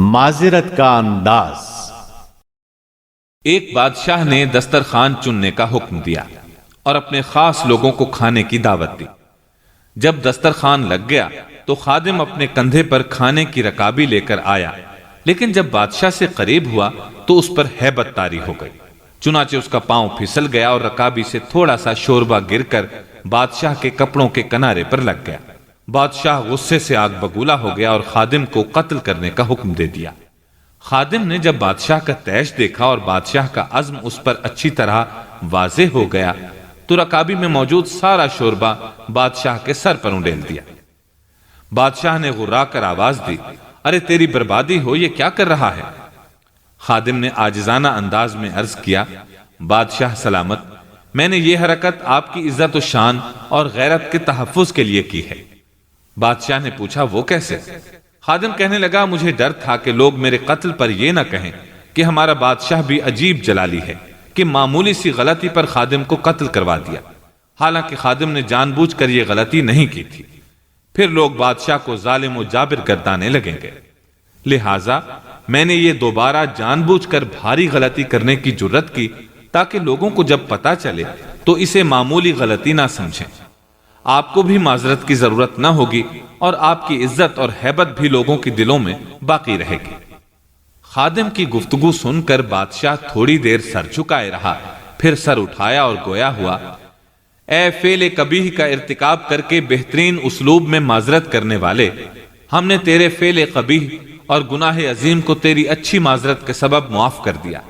معذرت کا انداز۔ ایک بادشاہ نے دسترخوان چننے کا حکم دیا اور اپنے خاص لوگوں کو کھانے کی دعوت دی۔ جب دسترخوان لگ گیا تو خادم اپنے کندھے پر کھانے کی رکابی لے کر آیا، لیکن جب بادشاہ سے قریب ہوا تو اس پر ہیبت طاری ہو گئی۔ چنانچہ اس کا پاؤں پھسل گیا اور رکابی سے تھوڑا سا شوربہ گر کر بادشاہ کے کپڑوں کے کنارے پر لگ گیا۔ بادشاہ غصے سے آگ بگولا ہو گیا اور خادم کو قتل کرنے کا حکم دے دیا۔ خادم نے جب بادشاہ کا تیش دیکھا اور بادشاہ کا عزم اس پر اچھی طرح واضح ہو گیا تو رکابی میں موجود سارا شوربہ بادشاہ کے سر پر انڈیل دیا۔ بادشاہ نے غرا کر آواز دی، ارے تیری بربادی ہو، یہ کیا کر رہا ہے؟ خادم نے عاجزانہ انداز میں عرض کیا، بادشاہ سلامت، میں نے یہ حرکت آپ کی عزت و شان اور غیرت کے تحفظ کے لیے کی ہے۔ بادشاہ نے پوچھا، وہ کیسے؟ خادم کہنے لگا، مجھے ڈر تھا کہ لوگ میرے قتل پر یہ نہ کہیں کہ ہمارا بادشاہ بھی عجیب جلالی ہے کہ معمولی سی غلطی پر خادم کو قتل کروا دیا، حالانکہ خادم نے جان بوجھ کر یہ غلطی نہیں کی تھی۔ پھر لوگ بادشاہ کو ظالم و جابر گردانے لگیں گے، لہٰذا میں نے یہ دوبارہ جان بوجھ کر بھاری غلطی کرنے کی جرت کی تاکہ لوگوں کو جب پتا چلے تو اسے معمولی غلطی نہ سمجھیں۔ آپ کو بھی معذرت کی ضرورت نہ ہوگی اور آپ کی عزت اور ہیبت بھی لوگوں کے دلوں میں باقی رہے گی۔ خادم کی گفتگو سن کر بادشاہ تھوڑی دیر سر جھکائے رہا، پھر سر اٹھایا اور گویا ہوا، اے فعل قبیح کا ارتکاب کر کے بہترین اسلوب میں معذرت کرنے والے، ہم نے تیرے فعل قبیح اور گناہ عظیم کو تیری اچھی معذرت کے سبب معاف کر دیا۔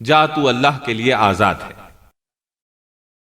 جا تو اللہ کے لیے آزاد ہے۔